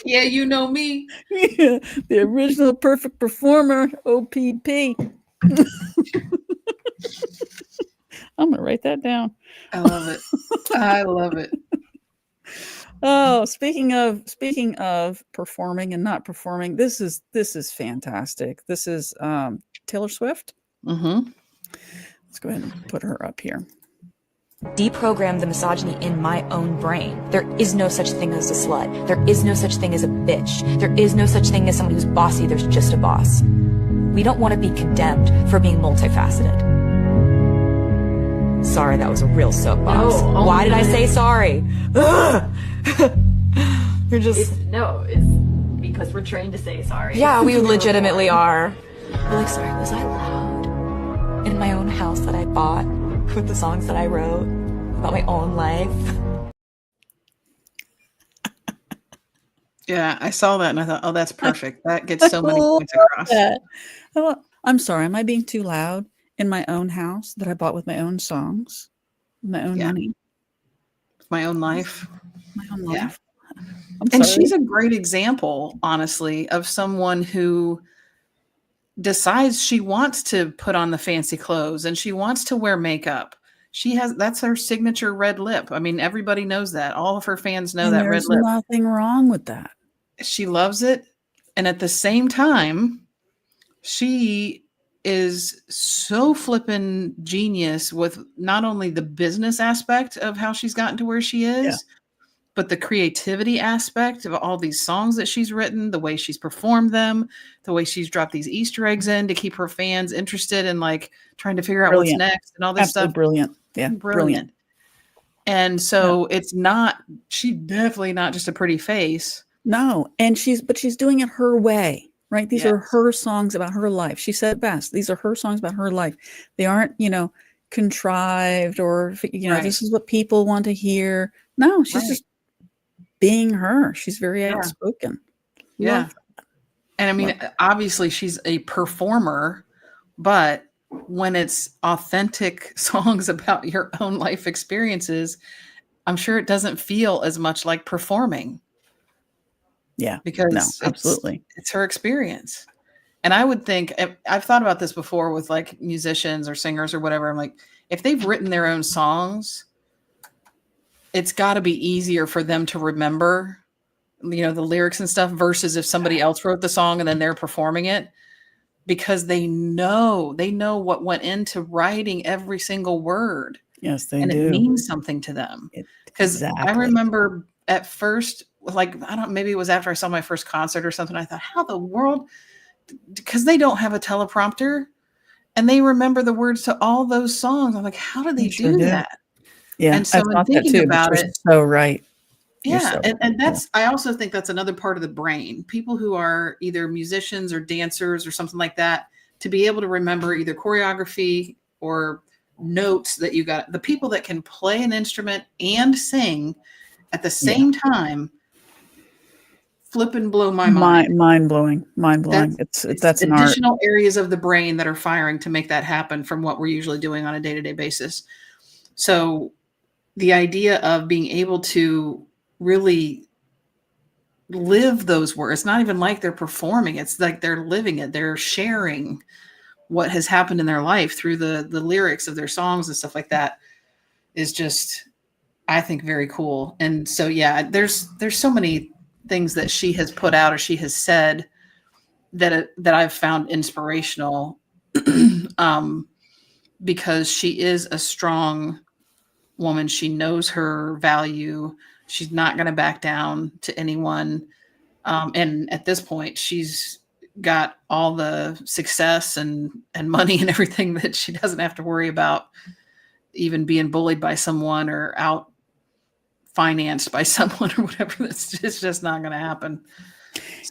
Yeah, you know me. Yeah, the original perfect performer, OPP. I'm gonna write that down. I love it. I love it. Oh, speaking of performing and not performing, this is fantastic. This is Taylor Swift. Let's go ahead and put her up here. deprogram the misogyny in my own brain. There is no such thing as a slut. There is no such thing as a bitch. There is no such thing as someone who's bossy. There's just a boss. We don't want to be condemned for being multifaceted. Sorry, that was a real soapbox. No, Why did I say sorry? You're just... It's because we're trained to say sorry. Yeah, we legitimately are. We're like, sorry, was I loud? In my own house that I bought, with the songs that I wrote, about my own life. Yeah, I saw that and I thought, oh, that's perfect. That gets so many points across. I'm sorry, am I being too loud in my own house that I bought with my own songs, with my own money, My own life. my own Yeah. life? And she's a great example, honestly, of someone who decides she wants to put on the fancy clothes and she wants to wear makeup. That's her signature red lip. I mean, everybody knows that. All of her fans know that red there's lip. nothing wrong with that. She loves it. And at the same time, she is so flippin' genius with not only the business aspect of how she's gotten to where she is, but the creativity aspect of all these songs that she's written, the way she's performed them, the way she's dropped these Easter eggs in to keep her fans interested in like trying to figure out what's next and all this Absolutely stuff. Brilliant. Yeah. Brilliant. And so she's definitely not just a pretty face. No. And she's doing it her way, right? These are Yes. her songs about her life. She said it best. These are her songs about her life. They aren't, contrived or, Right. this is what people want to hear. No, she's Right. just being her. She's very outspoken. Yeah. Love that. And I mean, obviously she's a performer, but when it's authentic songs about your own life experiences, I'm sure it doesn't feel as much like performing. Yeah. Because absolutely. it's her experience. And I would think, I've thought about this before with like musicians or singers or whatever. I'm like, if they've written their own songs, it's got to be easier for them to remember, the lyrics and stuff versus if somebody else wrote the song and then they're performing it, because they know what went into writing every single word. Yes, they and do. it means something to them. Because I remember at first, like, maybe it was after I saw my first concert or something. I thought, how the world, because they don't have a teleprompter and they remember the words to all those songs. I'm like, how do they do that? Yeah. And so I in thought that thinking too, about but you're it, so right. yeah. And that's, I also think that's another part of the brain. People who are either musicians or dancers or something like that, to be able to remember either choreography or notes that you got, the people that can play an instrument and sing at the same time, flip and blow my mind. Mind blowing. That's an art. Additional areas of the brain that are firing to make that happen from what we're usually doing on a day-to-day basis. So the idea of being able to really live those words, it's not even like they're performing. It's like they're living it. They're sharing what has happened in their life through the lyrics of their songs and stuff like that, is just, I think, very cool. And so, yeah, there's so many things that she has put out or she has said that I've found inspirational, because she is a strong woman. She knows her value. She's not going to back down to anyone. And at this point, she's got all the success and money and everything that she doesn't have to worry about even being bullied by someone or out financed by someone or whatever. It's just not going to happen.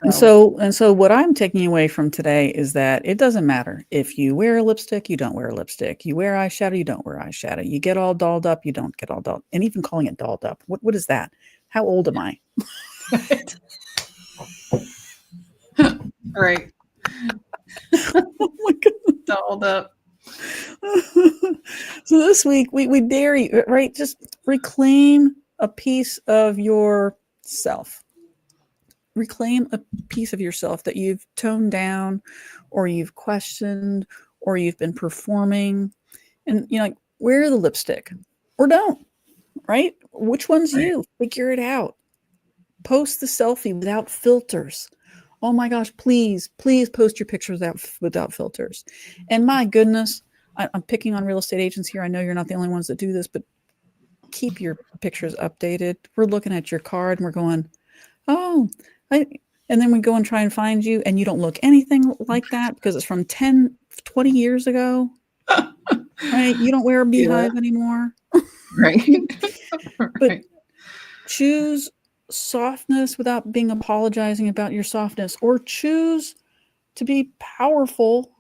And so what I'm taking away from today is that it doesn't matter if you wear a lipstick, you don't wear a lipstick, you wear eyeshadow, you don't wear eyeshadow, you get all dolled up, you don't get all dolled, and even calling it dolled up. What is that? How old am I? Right. Oh my goodness. Dolled up. So this week we dare you, right? Just reclaim a piece of yourself. Reclaim a piece of yourself that you've toned down or you've questioned or you've been performing, and like, wear the lipstick or don't, right? Which one's you? Figure it out. Post the selfie without filters. Oh my gosh, please post your pictures without filters. And my goodness, I'm picking on real estate agents here. I know you're not the only ones that do this, but keep your pictures updated. We're looking at your card and we're going, oh, and then we go and try and find you and you don't look anything like that because it's from 10, 20 years ago. Right? You don't wear a beehive anymore. Right. But choose softness without being apologizing about your softness, or choose to be powerful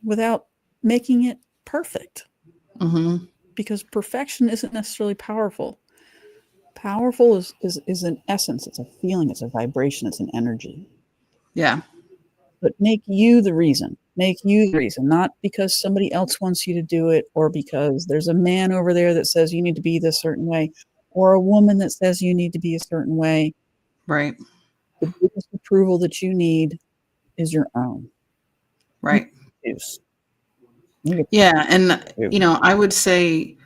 without making it perfect. Mm-hmm. Because perfection isn't necessarily powerful. Powerful is an essence. It's a feeling. It's a vibration. It's an energy. Yeah. But make you the reason. Make you the reason, not because somebody else wants you to do it, or because there's a man over there that says you need to be this certain way, or a woman that says you need to be a certain way. Right. The biggest approval that you need is your own. Right. Use. Yeah. And, you know, I would say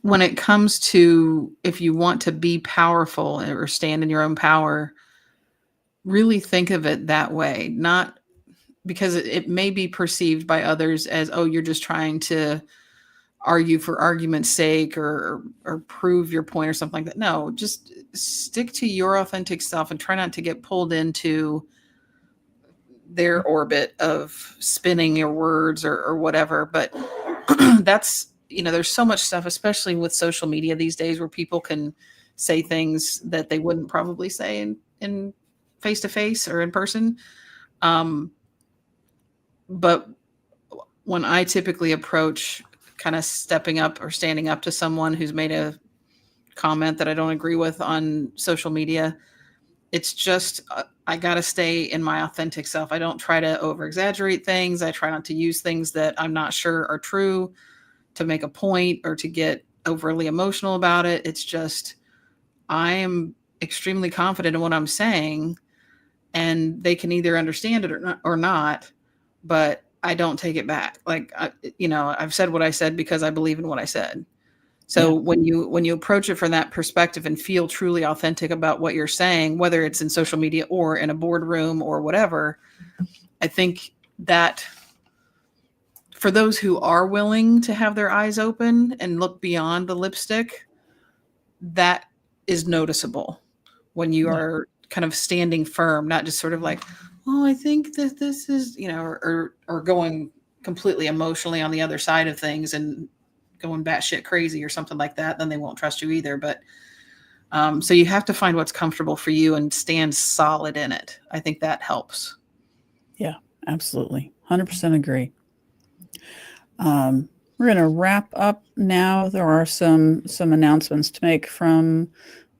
when it comes to if you want to be powerful or stand in your own power, really think of it that way, not because it may be perceived by others as, oh, you're just trying to argue for argument's sake or prove your point or something like that. No, just stick to your authentic self and try not to get pulled into their orbit of spinning your words or whatever. But that's, you know, there's so much stuff, especially with social media these days, where people can say things that they wouldn't probably say in face to face or in person. But when I typically approach kind of stepping up or standing up to someone who's made a comment that I don't agree with on social media, it's just, I got to stay in my authentic self. I don't try to over exaggerate things. I try not to use things that I'm not sure are true to make a point or to get overly emotional about it. It's just, I am extremely confident in what I'm saying, and they can either understand it or not, but I don't take it back. Like, you know, I've said what I said because I believe in what I said. So when you approach it from that perspective and feel truly authentic about what you're saying, whether it's in social media or in a boardroom or whatever, I think that for those who are willing to have their eyes open and look beyond the lipstick, that is noticeable when you are kind of standing firm, not just sort of like, oh, I think that this is, you know, or going completely emotionally on the other side of things and going batshit crazy or something like that. Then they won't trust you either. But so you have to find what's comfortable for you and stand solid in it. I think that helps. Yeah, absolutely. 100% agree. We're going to wrap up now. There are some announcements to make from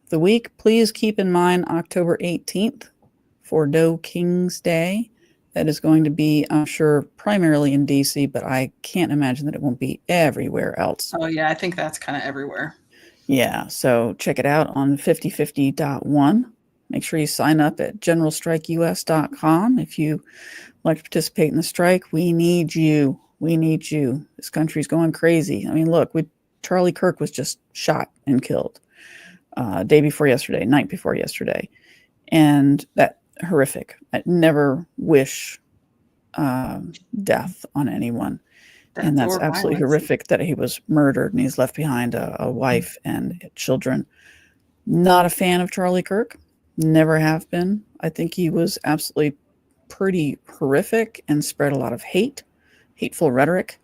the week. Please keep in mind October 18th for Doe King's Day. That is going to be, I'm sure, primarily in DC, but I can't imagine that it won't be everywhere else. Oh, yeah, I think that's kind of everywhere. Yeah, so check it out on 5050.1. Make sure you sign up at generalstrikeus.com. If you like to participate in the strike, we need you. We need you. This country's going crazy. I mean, look, Charlie Kirk was just shot and killed day before yesterday, night before yesterday. And that horrific. I never wish death on anyone. And that's absolutely horrific that he was murdered and he's left behind a wife and children. Not a fan of Charlie Kirk. Never have been. I think he was absolutely pretty horrific and spread a lot of hateful rhetoric.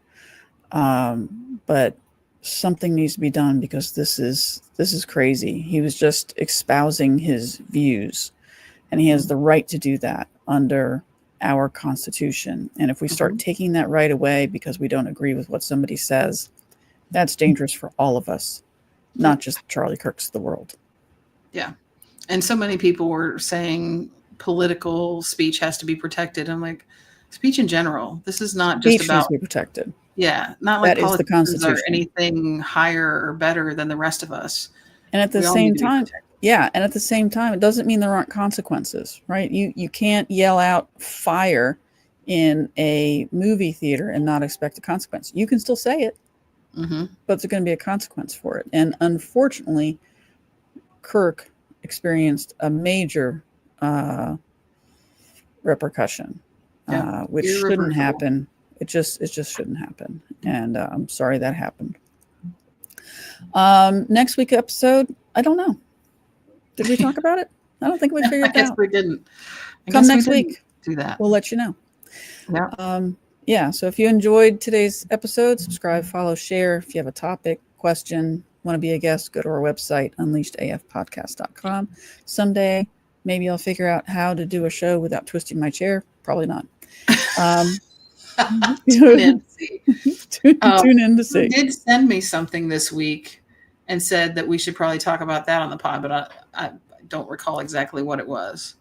But something needs to be done because this is crazy. He was just espousing his views, and he has the right to do that under our Constitution. And if we start taking that right away because we don't agree with what somebody says, that's dangerous for all of us, not just Charlie Kirks of the world. Yeah. And so many people were saying political speech has to be protected. I'm like, speech in general. This is not just Speech about needs to be protected. Yeah, not like That is the politicians are Constitution. anything higher or better than the rest of us. And at the We all same need to be time, protected. and at the same time, it doesn't mean there aren't consequences, right? You can't yell out fire in a movie theater and not expect a consequence. You can still say it, Mm-hmm. but there's going to be a consequence for it. And unfortunately, Kirk experienced a major repercussion, Yeah, which shouldn't irreversible. happen. It just shouldn't happen. And I'm sorry that happened. Next week episode, I don't know. Did we talk about it? I don't think we figured I it guess out. we didn't. Come next week. Do that. We'll let you know. Yeah. So if you enjoyed today's episode, subscribe, follow, share. If you have a topic, question, want to be a guest, go to our website, unleashedafpodcast.com. Someday, maybe I'll figure out how to do a show without twisting my chair. Probably not. Tune in to see. Tune in to see. You did send me something this week and said that we should probably talk about that on the pod, but I don't recall exactly what it was.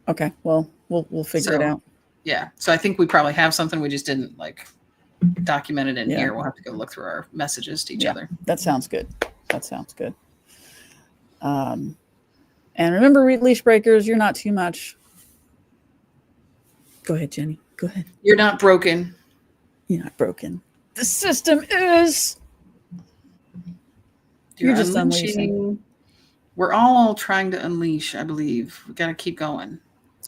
Okay, well, we'll figure it out. Yeah, so I think we probably have something. We just didn't document it in here. We'll have to go look through our messages to each other. That sounds good. And remember, read Leash Breakers. You're not too much. Go ahead, Jenny. Go ahead. You're not broken. You're not broken. The system is. You're just unleashing. We're all trying to unleash, I believe. We got to keep going.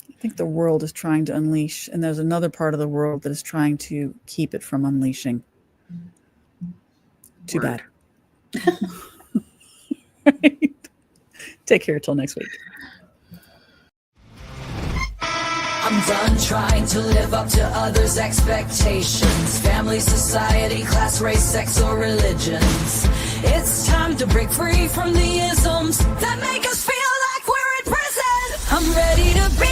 I think the world is trying to unleash, and there's another part of the world that is trying to keep it from unleashing. Too bad. Right. Take care till next week. I'm done trying to live up to others' expectations. Family, society, class, race, sex, or religions. It's time to break free from the isms that make us feel like we're in prison. I'm ready to be